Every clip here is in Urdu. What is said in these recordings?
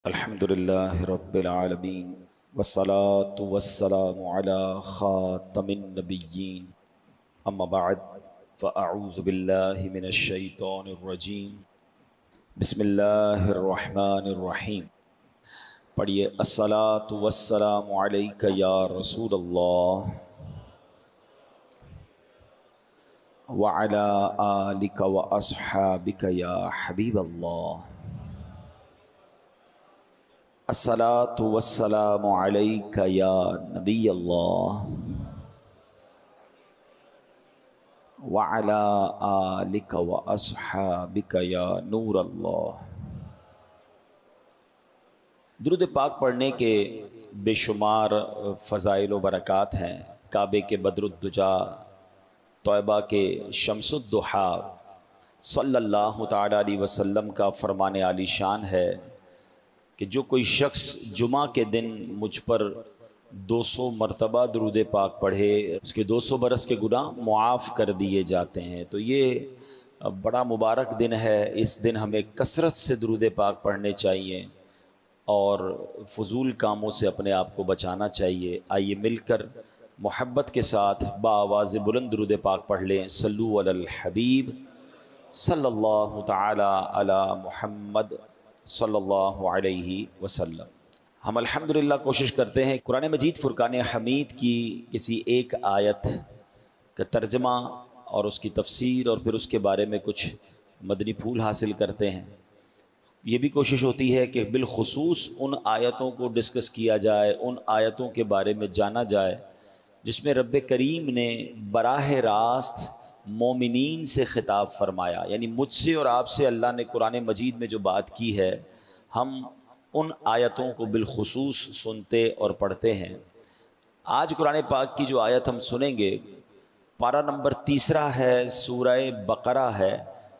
الحمد لله رب العالمين والصلاة والسلام على خاتم النبيين أما بعد فأعوذ بالله من الشيطان الرجيم بسم الله الرحمن الرحيم پڑھیے الصلاة والسلام عليك يا رسول الله وعلى آلك وأصحابك يا حبيب الله الصلاة والسلام عليك يا نبي الله وعلى آلك وأصحابك يا نور الله۔ درود پاک پڑھنے کے بے شمار فضائل و برکات ہیں۔ کعبے کے بدر الدجا، طیبہ کے شمس الضحیٰ صلی اللہ تعالی علیہ وسلم کا فرمان عالی شان ہے کہ جو کوئی شخص جمعہ کے دن مجھ پر 200 مرتبہ درود پاک پڑھے اس کے 200 برس کے گناہ معاف کر دیے جاتے ہیں۔ تو یہ بڑا مبارک دن ہے۔ اس دن ہمیں کثرت سے درود پاک پڑھنے چاہیے اور فضول کاموں سے اپنے آپ کو بچانا چاہیے۔ آئیے مل کر محبت کے ساتھ بآواز بلند درود پاک پڑھ لیں۔ صلو علی الحبیب صلی اللہ تعالی علی محمد صلی اللہ علیہ وسلم۔ ہم الحمدللہ کوشش کرتے ہیں قرآن مجید فرقان حمید کی کسی ایک آیت کا ترجمہ اور اس کی تفسیر اور پھر اس کے بارے میں کچھ مدنی پھول حاصل کرتے ہیں۔ یہ بھی کوشش ہوتی ہے کہ بالخصوص ان آیتوں کو ڈسکس کیا جائے، ان آیتوں کے بارے میں جانا جائے جس میں رب کریم نے براہ راست مومنین سے خطاب فرمایا، یعنی مجھ سے اور آپ سے اللہ نے قرآن مجید میں جو بات کی ہے ہم ان آیتوں کو بالخصوص سنتے اور پڑھتے ہیں۔ آج قرآن پاک کی جو آیت ہم سنیں گے پارہ نمبر 3 ہے، سورہ بقرہ ہے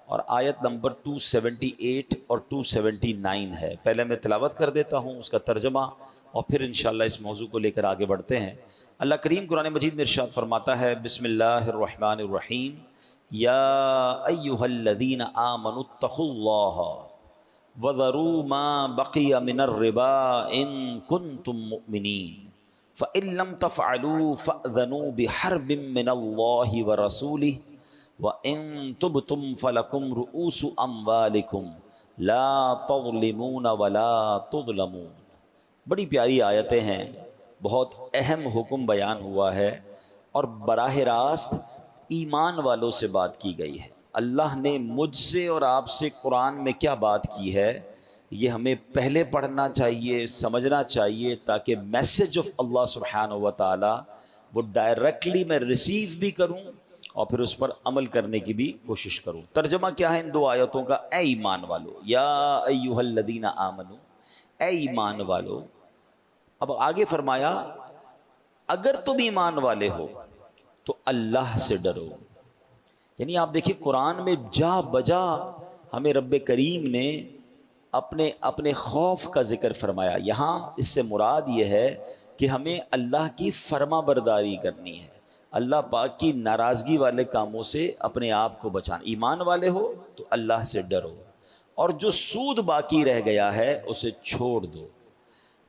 اور آیت نمبر 278 اور 279 ہے۔ پہلے میں تلاوت کر دیتا ہوں اس کا ترجمہ اور پھر انشاءاللہ اس موضوع کو لے کر آگے بڑھتے ہیں۔ اللہ کریم قرآن مجید میں ارشاد فرماتا ہے، بسم اللہ الرحمن الرحیم، یا ایہا الذین آمنوا اتقوا اللہ وذروا ما بقی من الربا ان کنتم مؤمنین فإن لم تفعلوا فأذنوا بحرب من اللہ ورسولہ وَإِن تُبْتُمْ فَلَكُمْ رُؤُوسُ أَمْوَالِكُمْ لَا تَظْلِمُونَ وَلَا تُظْلَمُونَ۔ بڑی پیاری آیتیں ہیں، بہت اہم حکم بیان ہوا ہے اور براہ راست ایمان والوں سے بات کی گئی ہے۔ اللہ نے مجھ سے اور آپ سے قرآن میں کیا بات کی ہے یہ ہمیں پہلے پڑھنا چاہیے، سمجھنا چاہیے تاکہ میسج آف اللہ سبحانہ و تعالی وہ ڈائریکٹلی میں ریسیو بھی کروں اور پھر اس پر عمل کرنے کی بھی کوشش کروں۔ ترجمہ کیا ہے ان دو آیتوں کا؟ اے ایمان والو، یا ایہا الذین آمنو، اے ایمان والو۔ اب آگے فرمایا اگر تم ایمان والے ہو تو اللہ سے ڈرو۔ یعنی آپ دیکھیں قرآن میں جا بجا ہمیں رب کریم نے اپنے خوف کا ذکر فرمایا۔ یہاں اس سے مراد یہ ہے کہ ہمیں اللہ کی فرما برداری کرنی ہے، اللہ پاک کی ناراضگی والے کاموں سے اپنے آپ کو بچانا۔ ایمان والے ہو تو اللہ سے ڈرو اور جو سود باقی رہ گیا ہے اسے چھوڑ دو۔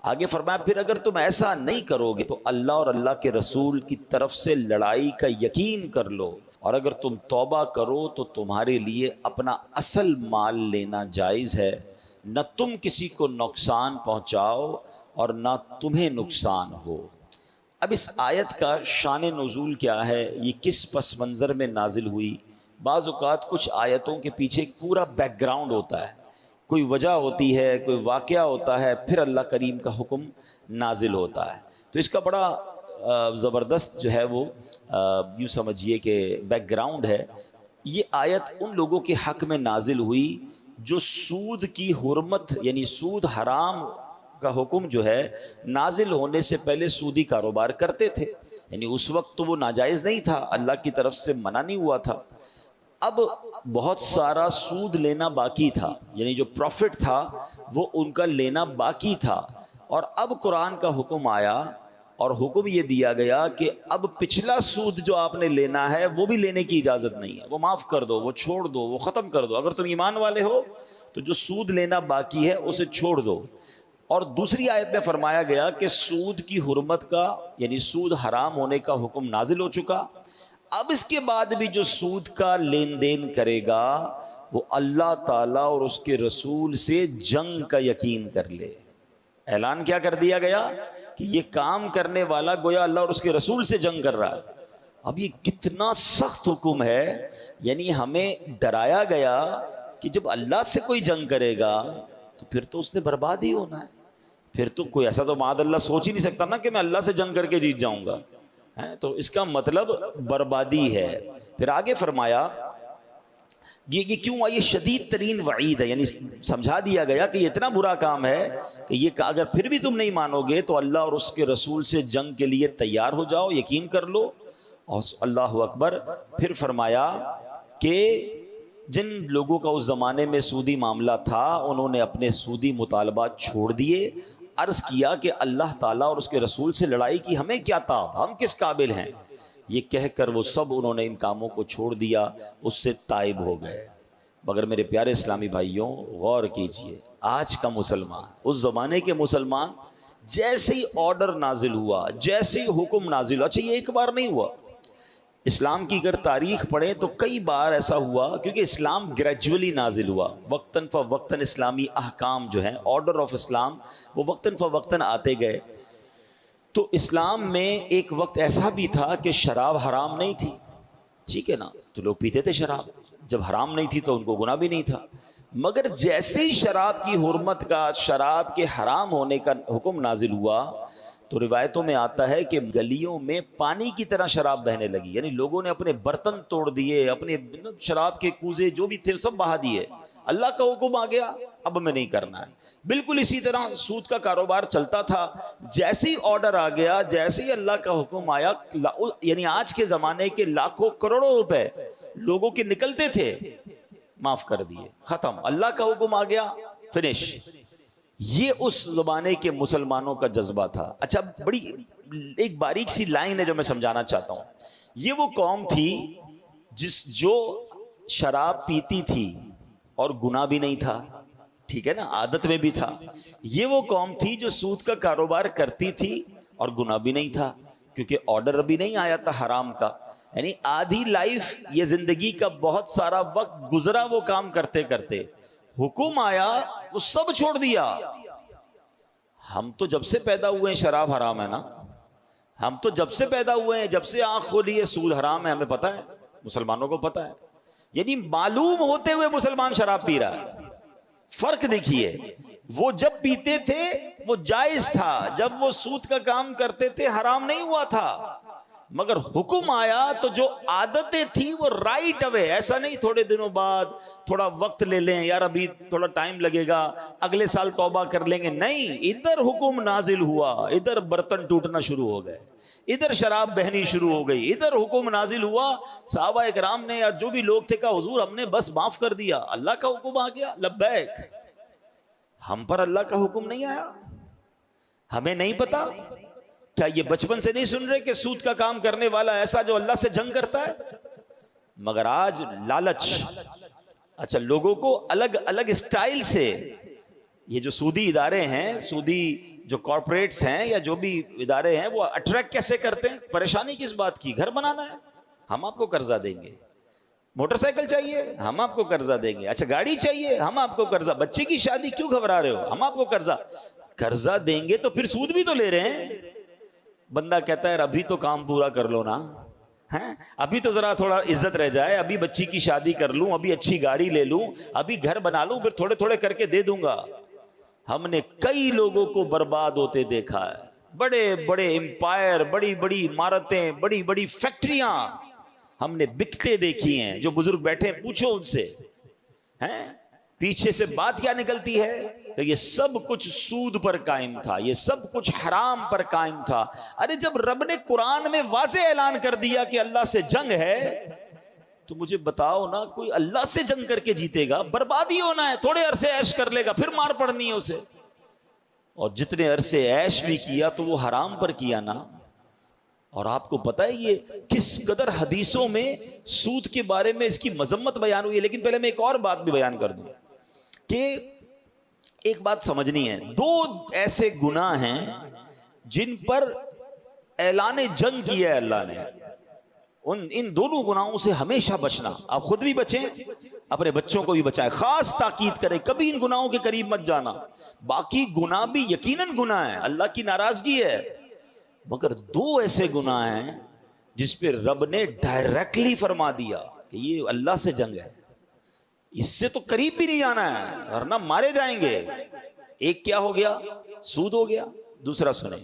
آگے فرمایا پھر اگر تم ایسا نہیں کرو گے تو اللہ اور اللہ کے رسول کی طرف سے لڑائی کا یقین کر لو، اور اگر تم توبہ کرو تو تمہارے لیے اپنا اصل مال لینا جائز ہے، نہ تم کسی کو نقصان پہنچاؤ اور نہ تمہیں نقصان ہو۔ اب اس آیت کا شان نزول کیا ہے، یہ کس پس منظر میں نازل ہوئی؟ بعض اوقات کچھ آیتوں کے پیچھے ایک پورا بیک گراؤنڈ ہوتا ہے، کوئی وجہ ہوتی ہے، کوئی واقعہ ہوتا ہے، پھر اللہ کریم کا حکم نازل ہوتا ہے۔ تو اس کا بڑا زبردست جو ہے وہ یوں سمجھیے کہ بیک گراؤنڈ ہے۔ یہ آیت ان لوگوں کے حق میں نازل ہوئی جو سود کی حرمت یعنی سود حرام کا حکم جو ہے نازل ہونے سے پہلے سودی کاروبار کرتے تھے، یعنی اس وقت تو وہ ناجائز نہیں تھا، اللہ کی طرف سے منع نہیں ہوا تھا۔ اب بہت سارا سود لینا باقی تھا، یعنی جو پروفٹ تھا وہ ان کا لینا باقی تھا، اور اب قرآن کا حکم آیا اور حکم یہ دیا گیا کہ اب پچھلا سود جو آپ نے لینا ہے وہ بھی لینے کی اجازت نہیں ہے، وہ معاف کر دو، وہ چھوڑ دو، وہ ختم کر دو۔ اگر تم ایمان والے ہو تو جو سود لینا باقی ہے اسے چھوڑ دو۔ اور دوسری آیت میں فرمایا گیا کہ سود کی حرمت کا یعنی سود حرام ہونے کا حکم نازل ہو چکا، اب اس کے بعد بھی جو سود کا لین دین کرے گا وہ اللہ تعالیٰ اور اس کے رسول سے جنگ کا یقین کر لے۔ اعلان کیا کر دیا گیا کہ یہ کام کرنے والا گویا اللہ اور اس کے رسول سے جنگ کر رہا ہے۔ اب یہ کتنا سخت حکم ہے، یعنی ہمیں ڈرایا گیا کہ جب اللہ سے کوئی جنگ کرے گا تو پھر تو اس نے برباد ہی ہونا ہے، پھر تو کوئی ایسا تو معاذ اللہ سوچ ہی نہیں سکتا نا کہ میں اللہ سے جنگ کر کے جیت جاؤں گا، تو اس کا مطلب بربادی ہے۔ پھر آگے فرمایا یہ کیوں یہ شدید ترین وعید ہے، یعنی سمجھا دیا گیا کہ یہ اتنا برا کام ہے کہ یہ اگر پھر بھی تم نہیں مانو گے تو اللہ اور اس کے رسول سے جنگ کے لیے تیار ہو جاؤ، یقین کر لو۔ اور اللہ اکبر، پھر فرمایا کہ جن لوگوں کا اس زمانے میں سودی معاملہ تھا انہوں نے اپنے سودی مطالبات چھوڑ دیے، عرض کیا کہ اللہ تعالیٰ اور اس کے رسول سے لڑائی کی ہمیں کیا تاب، ہم کس قابل ہیں، یہ کہہ کر وہ سب انہوں نے ان کاموں کو چھوڑ دیا، اس سے تائب ہو گئے۔ مگر میرے پیارے اسلامی بھائیوں غور کیجئے، آج کا مسلمان، اس زمانے کے مسلمان، جیسے ہی آرڈر نازل ہوا، جیسے ہی حکم نازل ہوا، اچھا یہ ایک بار نہیں ہوا، اسلام کی اگر تاریخ پڑھیں تو کئی بار ایسا ہوا، کیونکہ اسلام گریجولی نازل ہوا، وقتاً فوقتاً اسلامی احکام جو ہیں، آرڈر آف اسلام، وہ وقتاً فوقتاً آتے گئے۔ تو اسلام میں ایک وقت ایسا بھی تھا کہ شراب حرام نہیں تھی، ٹھیک ہے نا، تو لوگ پیتے تھے شراب، جب حرام نہیں تھی تو ان کو گناہ بھی نہیں تھا۔ مگر جیسے ہی شراب کی حرمت کا، شراب کے حرام ہونے کا حکم نازل ہوا تو روایتوں میں آتا ہے کہ گلیوں میں پانی کی طرح شراب بہنے لگی، یعنی لوگوں نے اپنے برتن توڑ دیے، اپنے شراب کے کوزے جو بھی تھے سب بہا دیے، اللہ کا حکم آ گیا اب ہمیں نہیں کرنا ہے۔ بالکل اسی طرح سود کا کاروبار چلتا تھا، جیسے ہی آرڈر آ گیا، جیسے ہی اللہ کا حکم آیا، یعنی آج کے زمانے کے لاکھوں کروڑوں روپے لوگوں کے نکلتے تھے، معاف کر دیے، ختم، اللہ کا حکم آ گیا، فنش۔ یہ اس زمانے کے مسلمانوں کا جذبہ تھا۔ اچھا بڑی ایک باریک سی لائن ہے جو میں سمجھانا چاہتا ہوں، یہ وہ قوم تھی جو شراب پیتی تھی اور گناہ بھی نہیں تھا، ٹھیک ہے نا، عادت میں بھی تھا۔ یہ وہ قوم تھی جو سود کا کاروبار کرتی تھی اور گناہ بھی نہیں تھا، کیونکہ آرڈر ابھی نہیں آیا تھا حرام کا، یعنی آدھی لائف، یہ زندگی کا بہت سارا وقت گزرا وہ کام کرتے کرتے، حکم آیا وہ سب چھوڑ دیا۔ ہم تو جب سے پیدا ہوئے ہیں شراب حرام ہے نا، ہم تو جب سے پیدا ہوئے ہیں، جب سے آنکھ کھولی ہے سود حرام ہے، ہمیں پتہ ہے، مسلمانوں کو پتہ ہے، یعنی معلوم ہوتے ہوئے مسلمان شراب پی رہا ہے۔ فرق دیکھیے، وہ جب پیتے تھے وہ جائز تھا، جب وہ سود کا کام کرتے تھے حرام نہیں ہوا تھا، مگر حکم آیا تو جو عادتیں تھیں وہ رائٹ اوے، ایسا نہیں تھوڑے دنوں بعد تھوڑا وقت لے لیں، یار ابھی تھوڑا ٹائم لگے گا، اگلے سال توبہ کر لیں گے، نہیں، ادھر حکم نازل ہوا، ادھر برتن ٹوٹنا شروع ہو گئے، ادھر شراب بہنی شروع ہو گئی، ادھر حکم نازل ہوا، صحابہ اکرام نے یا جو بھی لوگ تھے کہا حضور ہم نے بس معاف کر دیا، اللہ کا حکم آ گیا، لبیک۔ ہم پر اللہ کا حکم نہیں آیا، ہمیں نہیں پتا، کیا یہ بچپن سے نہیں سن رہے کہ سود کا کام کرنے والا ایسا جو اللہ سے جنگ کرتا ہے؟ مگر آج لالچ، اچھا لوگوں کو الگ الگ اسٹائل سے، یہ جو سودی ادارے ہیں، سودی جو کارپوریٹس ہیں یا جو بھی ادارے ہیں، وہ اٹریکٹ کیسے کرتے ہیں؟ پریشانی کس بات کی؟ گھر بنانا ہے، ہم آپ کو قرضہ دیں گے، موٹر سائیکل چاہیے، ہم آپ کو قرضہ دیں گے، اچھا گاڑی چاہیے، ہم آپ کو قرضہ، بچے کی شادی کیوں گھبرا رہے ہو، ہم آپ کو قرضہ دیں گے تو پھر سود بھی تو لے رہے ہیں۔ بندہ کہتا ہے ابھی تو کام پورا کر لو نا، ابھی تو ذرا تھوڑا عزت رہ جائے، ابھی بچی کی شادی کر لوں، ابھی اچھی گاڑی لے لوں، ابھی گھر بنا لوں، پھر تھوڑے تھوڑے کر کے دے دوں گا۔ ہم نے کئی لوگوں کو برباد ہوتے دیکھا ہے، بڑے بڑے امپائر، بڑی بڑی عمارتیں، بڑی بڑی فیکٹریاں ہم نے بکتے دیکھی ہیں۔ جو بزرگ بیٹھے پوچھو ان سے، پیچھے سے بات کیا نکلتی ہے کہ یہ سب کچھ سود پر قائم تھا، یہ سب کچھ حرام پر قائم تھا۔ ارے جب رب نے قرآن میں واضح اعلان کر دیا کہ اللہ سے جنگ ہے تو مجھے بتاؤ نا، کوئی اللہ سے جنگ کر کے جیتے گا؟ بربادی ہونا ہے، تھوڑے عرصے عیش کر لے گا پھر مار پڑنی ہے اسے، اور جتنے عرصے عیش بھی کیا تو وہ حرام پر کیا نا۔ اور آپ کو پتہ ہے یہ کس قدر حدیثوں میں سود کے بارے میں اس کی مذمت بیان ہوئی ہے۔ لیکن پہلے میں ایک اور بات بھی بیان کر دوں کہ ایک بات سمجھنی ہے، دو ایسے گناہ ہیں جن پر اعلان جنگ کیا ہے اللہ نے، ان دونوں گناہوں سے ہمیشہ بچنا. آپ خود بھی بچیں، اپنے بچوں کو بھی بچائیں، خاص تاکید کریں کبھی ان گناہوں کے قریب مت جانا. باقی گناہ بھی یقیناً گناہ ہے، اللہ کی ناراضگی ہے، مگر دو ایسے گناہ ہیں جس پہ رب نے ڈائریکٹلی فرما دیا کہ یہ اللہ سے جنگ ہے، اس سے تو قریب بھی نہیں جانا ہے ورنہ مارے جائیں گے. ایک کیا ہو گیا؟ سود ہو گیا. دوسرا سنیں،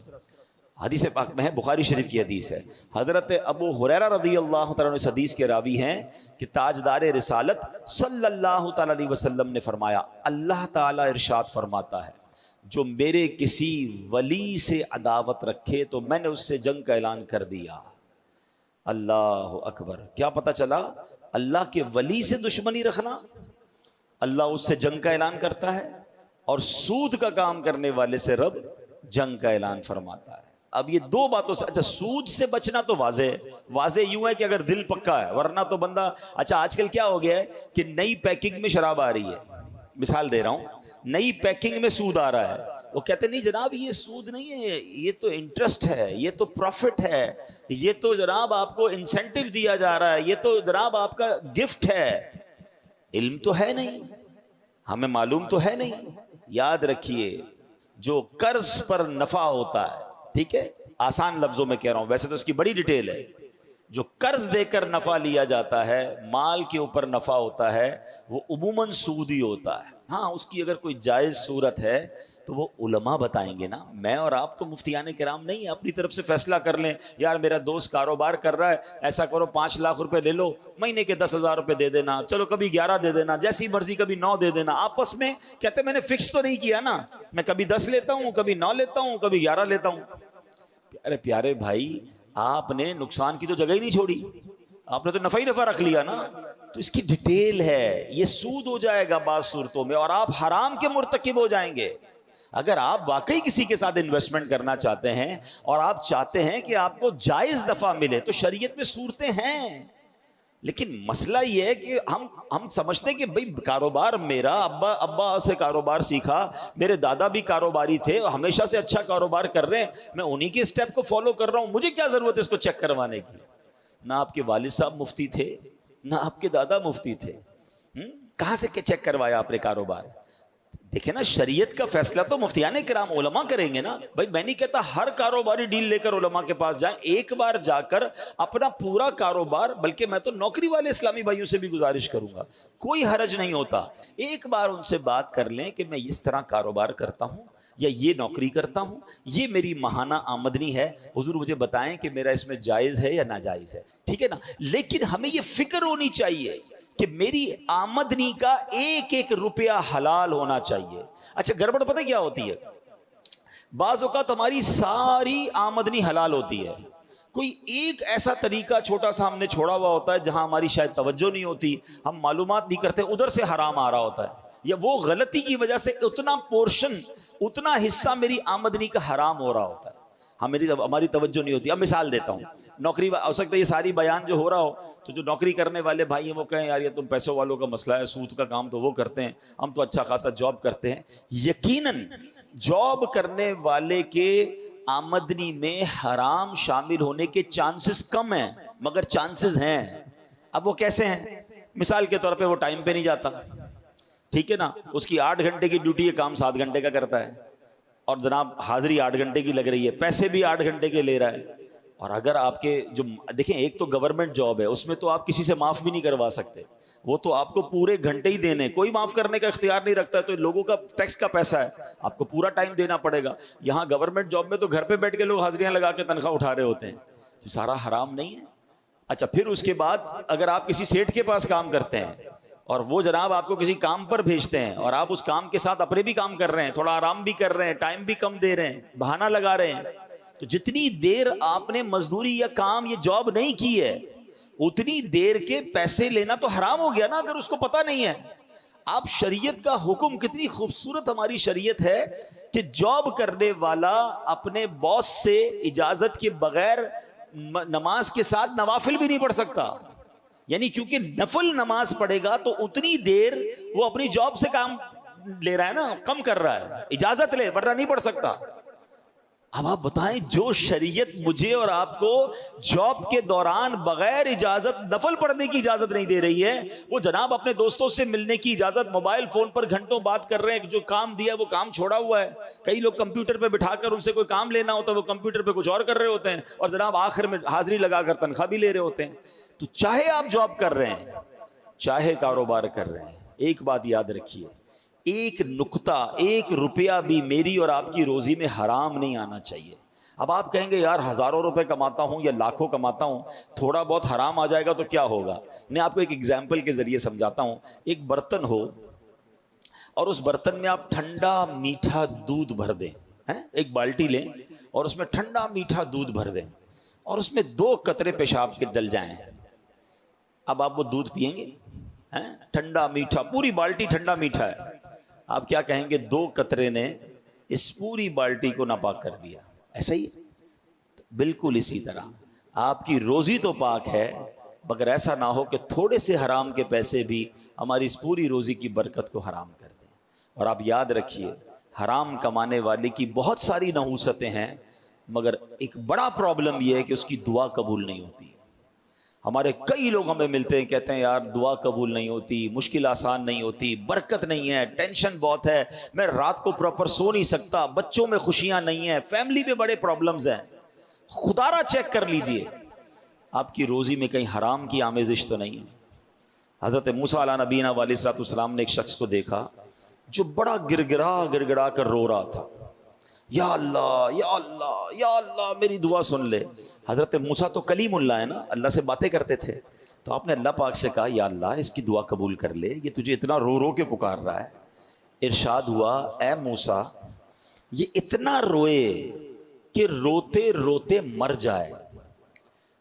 حدیث پاک میں ہے، بخاری شریف کی حدیث ہے، حضرت ابو ہریرہ رضی اللہ تعالیٰ عنہ اس حدیث کے راوی ہیں کہ تاجدار رسالت صلی اللہ تعالیٰ علیہ وسلم نے فرمایا، اللہ تعالیٰ ارشاد فرماتا ہے جو میرے کسی ولی سے عداوت رکھے تو میں نے اس سے جنگ کا اعلان کر دیا. اللہ اکبر. کیا پتہ چلا؟ اللہ کے ولی سے دشمنی رکھنا، اللہ اس سے جنگ کا اعلان کرتا ہے، اور سود کا کام کرنے والے سے رب جنگ کا اعلان فرماتا ہے. اب یہ دو باتوں سے، اچھا سود سے بچنا تو واضح یوں ہے کہ اگر دل پکا ہے، ورنہ تو بندہ، اچھا آج کل کیا ہو گیا ہے کہ نئی پیکنگ میں شراب آ رہی ہے، مثال دے رہا ہوں، نئی پیکنگ میں سود آ رہا ہے، وہ کہتے نہیں جناب یہ سود نہیں ہے، یہ تو انٹرسٹ ہے، یہ تو پروفٹ ہے، یہ تو جناب آپ کو انسینٹیو دیا جا رہا ہے، یہ تو جناب آپ کا گفٹ ہے. علم تو ہے نہیں، ہمیں معلوم تو ہے نہیں. یاد رکھیے جو قرض پر نفع ہوتا ہے، ٹھیک ہے، آسان لفظوں میں کہہ رہا ہوں، ویسے تو اس کی بڑی ڈیٹیل ہے، جو قرض دے کر نفع لیا جاتا ہے، مال کے اوپر نفع ہوتا ہے، وہ عموماً سود ہی ہوتا ہے. ہاں اس کی اگر کوئی جائز صورت ہے تو وہ علماء بتائیں گے نا، میں اور آپ تو مفتیان کرام نہیں اپنی طرف سے فیصلہ کر لیں یار میرا دوست کاروبار کر رہا ہے، ایسا کرو 5 لاکھ روپے لے لو، مہینے کے 10,000 روپے دے دینا، چلو کبھی 11 دے دینا، جیسی مرضی کبھی 9 دے دینا. آپس میں کہتے میں نے فکس تو نہیں کیا نا، میں کبھی 10 لیتا ہوں، کبھی 9 لیتا ہوں، کبھی 11 لیتا ہوں. ارے پیارے بھائی، آپ نے نقصان کی تو جگہ ہی نہیں چھوڑی، آپ نے تو نفع ہی نفع رکھ لیا نا. تو اس کی ڈیٹیل ہے، یہ سود ہو جائے گا بعض صورتوں میں، اور آپ حرام کے مرتکب ہو جائیں گے. اگر آپ واقعی کسی کے ساتھ انویسٹمنٹ کرنا چاہتے ہیں اور آپ چاہتے ہیں کہ آپ کو جائز نفع ملے تو شریعت میں صورتیں ہیں، لیکن مسئلہ یہ ہے کہ ہم سمجھتے ہیں کہ بھئی کاروبار میرا، ابا سے کاروبار سیکھا، میرے دادا بھی کاروباری تھے، ہمیشہ سے اچھا کاروبار کر رہے ہیں، میں انہی کے سٹیپ کو فالو کر رہا ہوں، مجھے کیا ضرورت ہے اس کو چیک کروانے کی. نہ آپ کے والد صاحب مفتی تھے، نہ آپ کے دادا مفتی تھے، کہاں سے چیک کروایا آپ نے کاروبار؟ دیکھیں نا، شریعت کا فیصلہ تو مفتیان کرام علماء کریں گے نا. بھائی میں نہیں کہتا ہر کاروباری ڈیل لے کر علماء کے پاس جائیں، ایک بار جا کر اپنا پورا کاروبار، بلکہ میں تو نوکری والے اسلامی بھائیوں سے بھی گزارش کروں گا، کوئی حرج نہیں ہوتا، ایک بار ان سے بات کر لیں کہ میں اس طرح کاروبار کرتا ہوں یا یہ نوکری کرتا ہوں، یہ میری ماہانہ آمدنی ہے، حضور مجھے بتائیں کہ میرا اس میں جائز ہے یا ناجائز ہے. ٹھیک ہے نا، لیکن ہمیں یہ فکر ہونی چاہیے کہ میری آمدنی کا ایک ایک روپیہ حلال ہونا چاہیے. اچھا گڑبڑ پتہ کیا ہوتی ہے؟ بعض اوقات ہماری ساری آمدنی حلال ہوتی ہے، کوئی ایک ایسا طریقہ چھوٹا سا ہم نے چھوڑا ہوا ہوتا ہے جہاں ہماری شاید توجہ نہیں ہوتی، ہم معلومات نہیں کرتے، ادھر سے حرام آ رہا ہوتا ہے، یا وہ غلطی کی وجہ سے اتنا پورشن، اتنا حصہ میری آمدنی کا حرام ہو رہا ہوتا ہے، ہماری توجہ نہیں ہوتی. اب مثال دیتا ہوں، نوکری، ہو سکتا ہے یہ ساری بیان جو ہو رہا ہو تو جو نوکری کرنے والے بھائی ہیں وہ کہیں یار یہ تم پیسوں والوں کا مسئلہ ہے، سود کا کام تو وہ کرتے ہیں، ہم تو اچھا خاصا جاب کرتے ہیں. یقیناً جاب کرنے والے کے آمدنی میں حرام شامل ہونے کے چانسز کم ہیں، مگر چانسز ہیں. اب وہ کیسے ہیں؟ مثال کے طور پہ وہ ٹائم پہ نہیں جاتا، ٹھیک ہے نا، اس کی 8 گھنٹے کی ڈیوٹی ہے، کام 7 گھنٹے کا کرتا ہے، اور جناب حاضری 8 گھنٹے کی لگ رہی ہے، پیسے بھی 8 گھنٹے کے لے رہا ہے. اور اگر آپ کے جو دیکھیں، ایک تو گورنمنٹ جاب ہے، اس میں تو آپ کسی سے معاف بھی نہیں کروا سکتے، وہ تو آپ کو پورے گھنٹے ہی دینے، کوئی معاف کرنے کا اختیار نہیں رکھتا ہے، تو لوگوں کا ٹیکس کا پیسہ ہے، آپ کو پورا ٹائم دینا پڑے گا. یہاں گورنمنٹ جاب میں تو گھر پہ بیٹھ کے لوگ حاضریاں لگا کے تنخواہ اٹھا رہے ہوتے ہیں، تو سارا حرام نہیں ہے. اچھا پھر اس کے بعد اگر آپ کسی سیٹ کے پاس کام کرتے ہیں اور وہ جناب آپ کو کسی کام پر بھیجتے ہیں اور آپ اس کام کے ساتھ اپنے بھی کام کر رہے ہیں، تھوڑا آرام بھی کر رہے ہیں، ٹائم بھی کم دے رہے ہیں، بہانہ لگا رہے ہیں، تو جتنی دیر آپ نے مزدوری یا کام یہ جاب نہیں کی ہے اتنی دیر کے پیسے لینا تو حرام ہو گیا نا، اگر اس کو پتہ نہیں ہے. آپ شریعت کا حکم، کتنی خوبصورت ہماری شریعت ہے کہ جاب کرنے والا اپنے باس سے اجازت کے بغیر نماز کے ساتھ نوافل بھی نہیں پڑھ سکتا، یعنی کیونکہ نفل نماز پڑھے گا تو اتنی دیر وہ اپنی جاب سے کام لے رہا ہے نا, کم کر رہا ہے, اجازت لے ورنہ نہیں پڑھ سکتا. اب آپ بتائیں, جو شریعت مجھے اور آپ کو جاب کے دوران بغیر اجازت نفل پڑھنے کی اجازت نہیں دے رہی ہے, وہ جناب اپنے دوستوں سے ملنے کی اجازت, موبائل فون پر گھنٹوں بات کر رہے ہیں, جو کام دیا ہے وہ کام چھوڑا ہوا ہے. کئی لوگ کمپیوٹر پہ بٹھا کر ان سے کوئی کام لینا ہوتا ہے, وہ کمپیوٹر پہ کچھ اور کر رہے ہوتے ہیں, اور جناب آخر میں حاضری لگا کر تنخواہ بھی لے رہے ہوتے ہیں. تو چاہے آپ جاب کر رہے ہیں, چاہے کاروبار کر رہے ہیں, ایک بات یاد رکھیے, ایک نقطہ, ایک روپیہ بھی میری اور آپ کی روزی میں حرام نہیں آنا چاہیے. اب آپ کہیں گے یار ہزاروں روپے کماتا ہوں یا لاکھوں کماتا ہوں, تھوڑا بہت حرام آ جائے گا تو کیا ہوگا. میں آپ کو ایک ایگزامپل کے ذریعے سمجھاتا ہوں. ایک برتن ہو اور اس برتن میں آپ ٹھنڈا میٹھا دودھ بھر دیں, ایک بالٹی لیں اور اس میں ٹھنڈا میٹھا دودھ بھر دیں, اور اس میں 2 قطرے پیشاب کے ڈل جائیں. اب آپ وہ دودھ پیئیں گے؟ ٹھنڈا میٹھا, پوری بالٹی ٹھنڈا میٹھا ہے, آپ کیا کہیں گے؟ 2 قطرے نے اس پوری بالٹی کو ناپاک کر دیا. ایسا ہی بالکل اسی طرح آپ کی روزی تو پاک ہے, مگر ایسا نہ ہو کہ تھوڑے سے حرام کے پیسے بھی ہماری اس پوری روزی کی برکت کو حرام کر دیں. اور آپ یاد رکھیے, حرام کمانے والے کی بہت ساری نحوستیں ہیں, مگر ایک بڑا پرابلم یہ ہے کہ اس کی دعا قبول نہیں ہوتی. ہمارے کئی لوگ ہمیں ملتے ہیں, کہتے ہیں یار دعا قبول نہیں ہوتی, مشکل آسان نہیں ہوتی, برکت نہیں ہے, ٹینشن بہت ہے, میں رات کو پراپر سو نہیں سکتا, بچوں میں خوشیاں نہیں ہیں, فیملی میں بڑے پرابلمز ہیں. خدا را چیک کر لیجئے آپ کی روزی میں کہیں حرام کی آمیزش تو نہیں ہے. حضرت موسیٰ علیہ نبینا علیہ الصلوۃ والسلام نے ایک شخص کو دیکھا جو بڑا گڑ گڑا کر رو رہا تھا, یا اللہ یا اللہ یا اللہ میری دعا سن لے. حضرت موسیٰ تو کلیم اللہ ہے نا, اللہ سے باتیں کرتے تھے, تو آپ نے اللہ پاک سے کہا یا اللہ اس کی دعا قبول کر لے, یہ تجھے اتنا رو رو کے پکار رہا ہے. ارشاد ہوا, اے موسیٰ یہ اتنا روئے کہ روتے روتے مر جائے,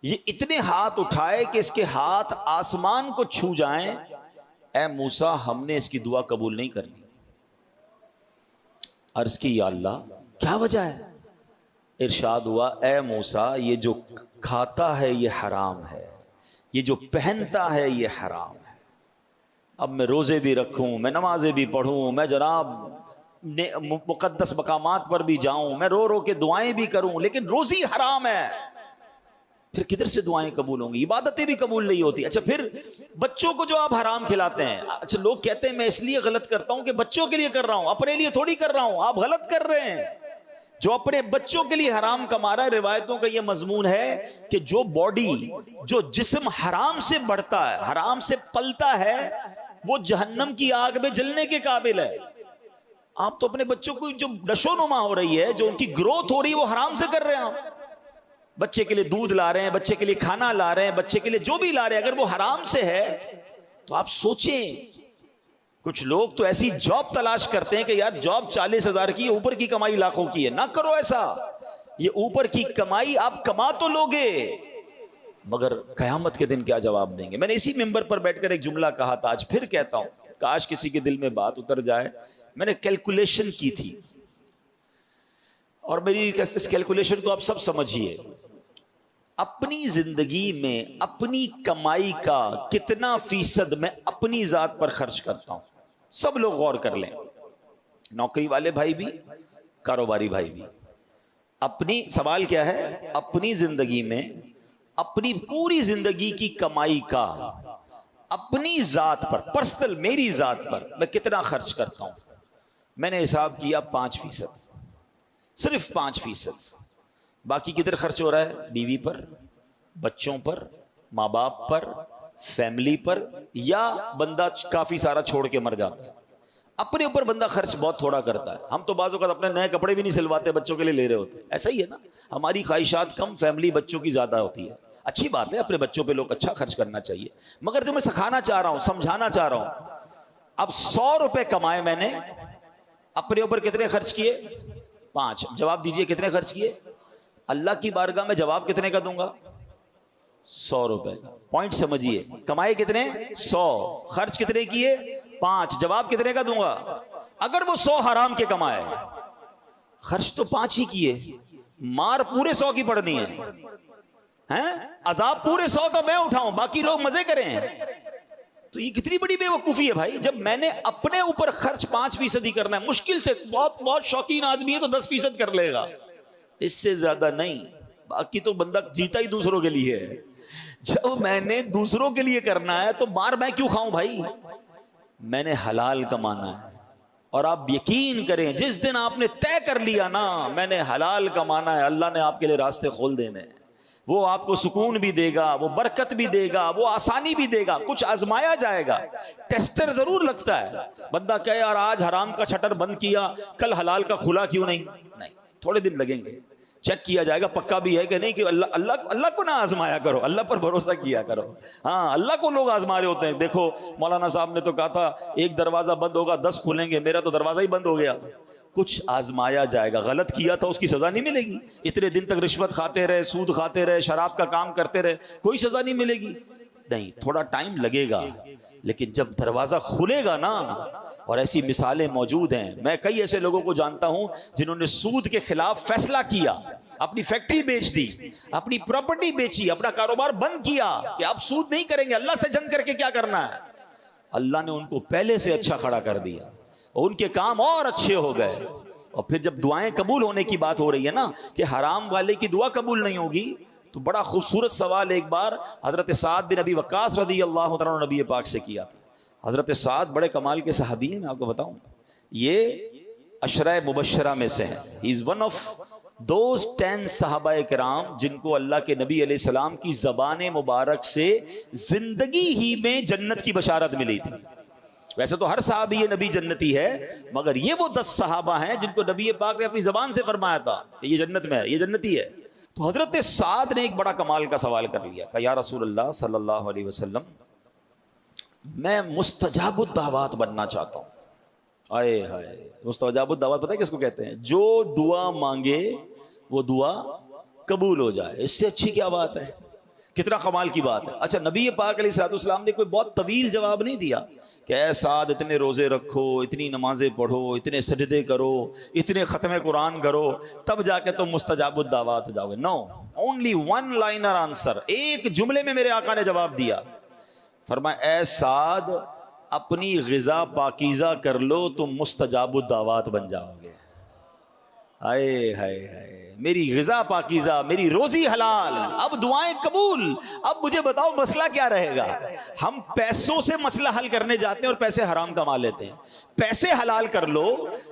یہ اتنے ہاتھ اٹھائے کہ اس کے ہاتھ آسمان کو چھو جائیں, اے موسیٰ ہم نے اس کی دعا قبول نہیں کرنی. عرض کی یا اللہ کیا وجہ ہے؟ ارشاد ہوا, اے موسیٰ یہ جو کھاتا ہے یہ حرام ہے, یہ جو پہنتا ہے یہ حرام ہے. اب میں روزے بھی رکھوں, میں نمازیں بھی پڑھوں, میں جناب مقدس مقامات پر بھی جاؤں, میں رو رو کے دعائیں بھی کروں, لیکن روزی حرام ہے, پھر کدھر سے دعائیں قبول ہوں گی؟ عبادتیں بھی قبول نہیں ہوتی. اچھا پھر بچوں کو جو آپ حرام کھلاتے ہیں, اچھا لوگ کہتے ہیں میں اس لیے غلط کرتا ہوں کہ بچوں کے لیے کر رہا ہوں, اپنے لیے تھوڑی کر رہا ہوں. آپ غلط کر رہے ہیں. جو اپنے بچوں کے لیے حرام کما رہا ہے, روایتوں کا یہ مضمون ہے کہ جو باڈی, جو جسم حرام سے بڑھتا ہے, حرام سے پلتا ہے, وہ جہنم کی آگ میں جلنے کے قابل ہے. آپ تو اپنے بچوں کو جو نشو نما ہو رہی ہے, جو ان کی گروتھ ہو رہی ہے, وہ حرام سے کر رہے ہیں. آپ بچے کے لیے دودھ لا رہے ہیں, بچے کے لیے کھانا لا رہے ہیں, بچے کے لیے جو بھی لا رہے ہیں, اگر وہ حرام سے ہے تو آپ سوچیں. کچھ لوگ تو ایسی جاب تلاش کرتے ہیں کہ یار جاب 40,000 کی, اوپر کی کمائی لاکھوں کی ہے. نہ کرو ایسا. یہ اوپر کی کمائی آپ کما تو لوگے, مگر قیامت کے دن کیا جواب دیں گے؟ میں نے اسی ممبر پر بیٹھ کر ایک جملہ کہا تھا, آج پھر کہتا ہوں, کاش کسی کے دل میں بات اتر جائے. میں نے کیلکولیشن کی تھی, اور میری اس کیلکولیشن کو آپ سب سمجھیے. اپنی زندگی میں اپنی کمائی کا کتنا فیصد میں اپنی ذات پر خرچ کرتا ہوں؟ سب لوگ غور کر لیں, نوکری والے بھائی بھی, کاروباری بھائی بھی. اپنی سوال کیا ہے؟ اپنی زندگی میں اپنی پوری زندگی کی کمائی کا اپنی ذات پر, پرسنل میری ذات پر میں کتنا خرچ کرتا ہوں؟ میں نے حساب کیا 5%, صرف 5%. باقی کدھر خرچ ہو رہا ہے؟ بیوی پر, بچوں پر, ماں باپ پر, فیملی پر, یا بندہ کافی سارا چھوڑ کے مر جاتا ہے. اپنے اوپر بندہ خرچ بہت تھوڑا کرتا ہے. ہم تو بعض اوقات اپنے نئے کپڑے بھی نہیں سلواتے, بچوں کے لیے لے رہے ہوتے. ایسا ہی ہے نا, ہماری خواہشات کم, فیملی بچوں کی زیادہ ہوتی ہے. اچھی بات ہے, اپنے بچوں پہ لوگ اچھا خرچ کرنا چاہیے, مگر جو میں سکھانا چاہ رہا ہوں, سمجھانا چاہ رہا ہوں, اب 100 روپے کمائے میں نے, اپنے اوپر کتنے خرچ کیے؟ 5. جواب دیجئے کتنے خرچ کیے؟ اللہ کی بارگاہ میں جواب کتنے کا دوں گا؟ 100 روپے کا. پوائنٹ سمجھیے, کمائے کتنے؟ 100, خرچ کتنے کیے؟ 5, جواب کتنے کا دوں گا؟ اگر وہ 100 حرام کے کمائے, خرچ تو 5 ہی کیے, مار پورے 100 کی پڑنی ہے, عذاب پورے 100 کا میں اٹھاؤں, باقی لوگ مزے کریں. تو یہ کتنی بڑی بے وقوفی ہے بھائی. جب میں نے اپنے اوپر خرچ 5% کرنا ہے, مشکل سے بہت شوقین آدمی ہے تو 10% کر لے گا, اس سے زیادہ نہیں. باقی تو بندہ جیتا ہی دوسروں کے لیے ہے. جب میں نے دوسروں کے لیے کرنا ہے تو مار میں کیوں کھاؤں بھائی؟ میں نے حلال کمانا ہے. اور آپ یقین کریں, جس دن آپ نے طے کر لیا نا میں نے حلال کمانا ہے, اللہ نے آپ کے لیے راستے کھول دینے ہیں. وہ آپ کو سکون بھی دے گا, وہ برکت بھی دے گا, وہ آسانی بھی دے گا. کچھ آزمایا جائے گا, ٹیسٹر ضرور لگتا ہے. بندہ کہے یار آج حرام کا شٹر بند کیا, کل حلال کا کھلا کیوں نہیں؟ نہیں, تھوڑے دن لگیں گے, چیک کیا جائے گا پکا بھی ہے کہ نہیں. کہ اللہ کو نہ آزمایا کرو, اللہ پر بھروسہ کیا کرو. ہاں, اللہ کو لوگ آزما رہے ہوتے ہیں. دیکھو مولانا صاحب نے تو کہا تھا ایک دروازہ بند ہوگا 10 کھلیں گے, میرا تو دروازہ ہی بند ہو گیا. کچھ آزمایا جائے گا, غلط کیا تھا اس کی سزا نہیں ملے گی. اتنے دن تک رشوت کھاتے رہے, سود کھاتے رہے, شراب کا کام کرتے رہے, کوئی سزا نہیں ملے گی. نہیں, تھوڑا ٹائم لگے گا, لیکن جب دروازہ کھلے گا نا. اور ایسی مثالیں موجود ہیں. میں کئی ایسے لوگوں کو جانتا ہوں جنہوں نے سود کے خلاف فیصلہ کیا, اپنی فیکٹری بیچ دی, اپنی پراپرٹی بیچی, اپنا کاروبار بند کیا کہ آپ سود نہیں کریں گے, اللہ سے جنگ کر کے کیا کرنا ہے. اللہ نے ان کو پہلے سے اچھا کھڑا کر دیا, ان کے کام اور اچھے ہو گئے. اور پھر جب دعائیں قبول ہونے کی بات ہو رہی ہے نا کہ حرام والے کی دعا قبول نہیں ہوگی, تو بڑا خوبصورت سوال ایک بار حضرت سعد بن ابی وقاص رضی اللہ تعالیٰ عنہ نبی پاک سے کیا تھا. حضرت سعد بڑے کمال کے صحابی ہیں, میں آپ کو بتاؤں, یہ عشرہ مبشرہ میں سے ہیں. ہی از ون آف دوز 10 صحابہ کرام جن کو اللہ کے نبی علیہ السلام کی زبان مبارک سے زندگی ہی میں جنت کی بشارت ملی تھی. ویسے تو ہر صحابی نبی جنتی ہے, مگر یہ وہ 10 صحابہ ہیں جن کو نبی پاک نے اپنی زبان سے فرمایا تھا کہ یہ جنت میں ہے, یہ جنتی ہے. تو حضرت سعد نے ایک بڑا کمال کا سوال کر لیا, کہ یا رسول اللہ صلی اللہ علیہ وسلم, میں مستجاب الدعوات بننا چاہتا ہوں. آئے ہائے, مستجاب الدعوات پتہ ہے کس کو کہتے ہیں؟ جو دعا مانگے وہ دعا قبول ہو جائے. اس سے اچھی کیا بات ہے, کتنا کمال کی بات ہے. اچھا, نبی پاک علیہ الصلوۃ والسلام نے کوئی بہت طویل جواب نہیں دیا کہ اے سعد اتنے روزے رکھو, اتنی نمازیں پڑھو, اتنے سجدے کرو, اتنے ختم قرآن کرو, تب جا کے تم مستجاب الدعوات جاؤ گے. نو, اونلی ون لائنر آنسر, ایک جملے میں میرے آقا نے جواب دیا. فرمایا اے سعد اپنی غذا پاکیزہ کر لو, تم مستجاب الدعوات بن جاؤ گے. ہائے ہائے ہائے, میری غذا پاکیزہ, میری روزی حلال, اب دعائیں قبول. اب مجھے بتاؤ مسئلہ کیا رہے گا؟ ہم پیسوں سے مسئلہ حل کرنے جاتے ہیں اور پیسے حرام کما لیتے ہیں. پیسے حلال کر لو,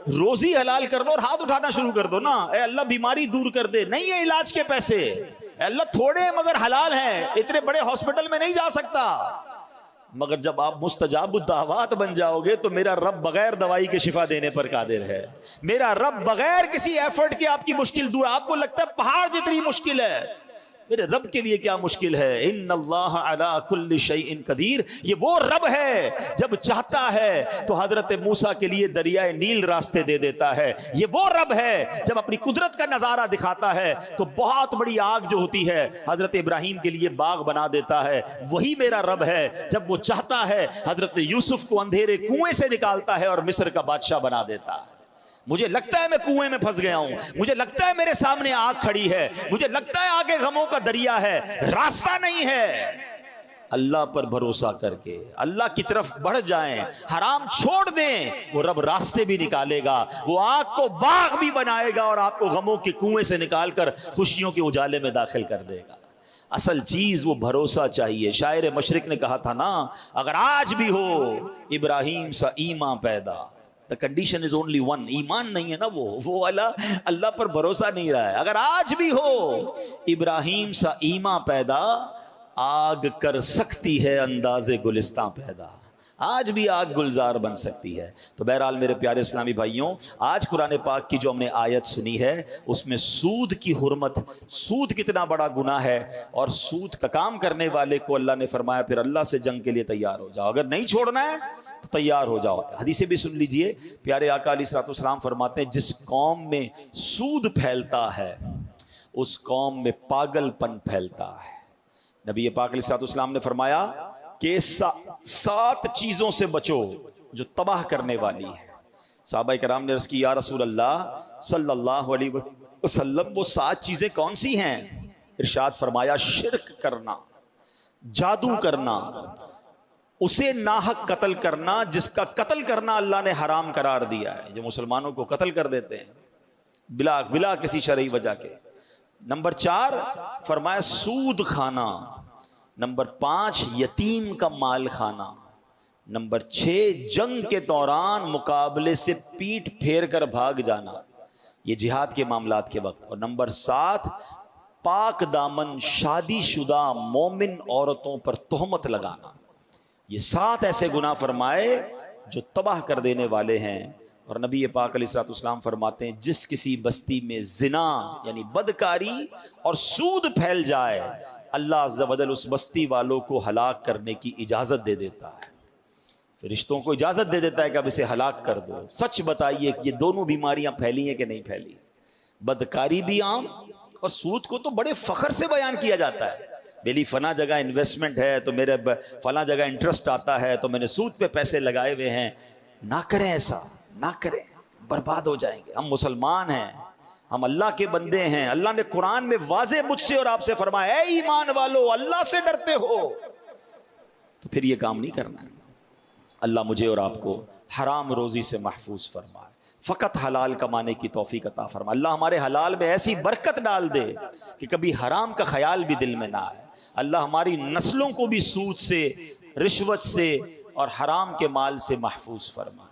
روزی حلال کر لو, اور ہاتھ اٹھانا شروع کر دو نا, اے اللہ بیماری دور کر دے. نہیں ہے علاج کے پیسے, اے اللہ تھوڑے مگر حلال ہیں, اتنے بڑے ہاسپٹل میں نہیں جا سکتا. مگر جب آپ مستجاب الدعوات بن جاؤ گے تو میرا رب بغیر دوائی کے شفا دینے پر قادر ہے. میرا رب بغیر کسی ایفرٹ کے آپ کی مشکل دور, آپ کو لگتا ہے پہاڑ جتنی مشکل ہے, میرے رب کے لیے کیا مشکل ہے. ان اللہ علی کل شیء قدیر, یہ وہ رب ہے جب چاہتا ہے تو حضرت موسیٰ کے لیے دریائے نیل راستے دے دیتا ہے. یہ وہ رب ہے جب اپنی قدرت کا نظارہ دکھاتا ہے تو بہت بڑی آگ جو ہوتی ہے حضرت ابراہیم کے لیے باغ بنا دیتا ہے. وہی میرا رب ہے جب وہ چاہتا ہے حضرت یوسف کو اندھیرے کنویں سے نکالتا ہے اور مصر کا بادشاہ بنا دیتا ہے. مجھے لگتا ہے میں کنویں میں پھنس گیا ہوں, مجھے لگتا ہے میرے سامنے آگ کھڑی ہے, مجھے لگتا ہے آگے غموں کا دریا ہے, راستہ نہیں ہے. اللہ پر بھروسہ کر کے اللہ کی طرف بڑھ جائیں, حرام چھوڑ دیں, وہ رب راستے بھی نکالے گا, وہ آگ کو باغ بھی بنائے گا اور آپ کو غموں کے کنویں سے نکال کر خوشیوں کے اجالے میں داخل کر دے گا. اصل چیز وہ بھروسہ چاہیے. شاعر مشرق نے کہا تھا نا, اگر آج بھی ہو ابراہیم سا ایمان پیدا, the condition is only one, ایمان نہیں ہے نا, وہ والا اللہ پر بھروسہ نہیں رہا ہے. اگر آج بھی ہو ابراہیم سا ایمان پیدا, آگ کر سکتی ہے انداز گلستان پیدا. آج بھی آگ گلزار بن سکتی ہے. تو بہرحال میرے پیارے اسلامی بھائیوں, آج قرآن پاک کی جو ہم نے آیت سنی ہے اس میں سود کی حرمت, سود کتنا بڑا گناہ ہے, اور سود کا کام کرنے والے کو اللہ نے فرمایا پھر اللہ سے جنگ کے لیے تیار ہو جاؤ. اگر نہیں چھوڑنا ہے تو تیار ہو جاؤ. حدیثیں بھی سن لیجئے, پیارے آقا علیہ الصلوۃ والسلام فرماتے ہیں جس قوم میں سود پھیلتا ہے اس قوم میں پاگل پن پھیلتا ہے. نبی پاک علیہ الصلوۃ والسلام نے فرمایا کہ 7 چیزوں سے بچو جو تباہ کرنے والی ہے. صحابہ کرام نے عرض کی یا رسول اللہ صلی اللہ علیہ وسلم وہ 7 چیزیں کون سی ہیں؟ ارشاد فرمایا شرک کرنا, جادو کرنا, اسے ناحق قتل کرنا جس کا قتل کرنا اللہ نے حرام قرار دیا ہے، جو مسلمانوں کو قتل کر دیتے ہیں بلا کسی شرعی وجہ کے۔ نمبر 4 فرمایا سود کھانا۔ نمبر 5 یتیم کا مال کھانا۔ نمبر 6 جنگ کے دوران مقابلے سے پیٹ پھیر کر بھاگ جانا، یہ جہاد کے معاملات کے وقت۔ اور نمبر 7 پاک دامن شادی شدہ مومن عورتوں پر تہمت لگانا۔ یہ 7 ایسے گناہ فرمائے جو تباہ کر دینے والے ہیں۔ اور نبی پاک علیہ الصلوۃ والسلام فرماتے ہیں جس کسی بستی میں زنا یعنی بدکاری اور سود پھیل جائے، اللہ عز و جل اس بستی والوں کو ہلاک کرنے کی اجازت دے دیتا ہے، فرشتوں کو اجازت دے دیتا ہے کہ اب اسے ہلاک کر دو۔ سچ بتائیے کہ یہ دونوں بیماریاں پھیلی ہیں کہ نہیں پھیلی؟ بدکاری بھی عام، اور سود کو تو بڑے فخر سے بیان کیا جاتا ہے، میری فلاں جگہ انویسٹمنٹ ہے تو میرے فلاں جگہ انٹرسٹ آتا ہے تو میں نے سود پہ پیسے لگائے ہوئے ہیں۔ نہ کریں ایسا، نہ کریں، برباد ہو جائیں گے۔ ہم مسلمان ہیں، ہم اللہ کے بندے ہیں۔ اللہ نے قرآن میں واضح مجھ سے اور آپ سے فرمایا اے ایمان والو اللہ سے ڈرتے ہو تو پھر یہ کام نہیں کرنا ہے۔ اللہ مجھے اور آپ کو حرام روزی سے محفوظ فرمائے، فقط حلال کمانے کی توفیق عطا فرمائے۔ اللہ ہمارے حلال میں ایسی برکت ڈال دے کہ کبھی حرام کا خیال بھی دل میں نہ آئے۔ اللہ ہماری نسلوں کو بھی سود سے، رشوت سے اور حرام کے مال سے محفوظ فرمائے۔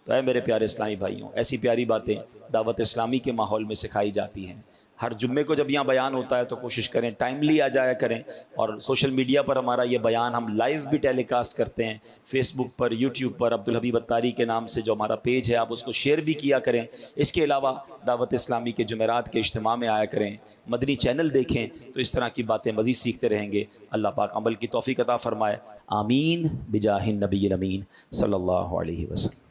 تو اے میرے پیارے اسلامی بھائیوں، ایسی پیاری باتیں دعوت اسلامی کے ماحول میں سکھائی جاتی ہیں۔ ہر جمعے کو جب یہاں بیان ہوتا ہے تو کوشش کریں ٹائملی آ جایا کریں، اور سوشل میڈیا پر ہمارا یہ بیان ہم لائیو بھی ٹیلی کاسٹ کرتے ہیں، فیس بک پر، یوٹیوب پر عبدالحبیب اتاری کے نام سے جو ہمارا پیج ہے آپ اس کو شیئر بھی کیا کریں۔ اس کے علاوہ دعوت اسلامی کے جمعرات کے اجتماع میں آیا کریں، مدنی چینل دیکھیں، تو اس طرح کی باتیں مزید سیکھتے رہیں گے۔ اللہ پاک عمل کی توفیق عطا فرمائے، آمین بجاہ النبی الامین صلی اللہ علیہ وسلم۔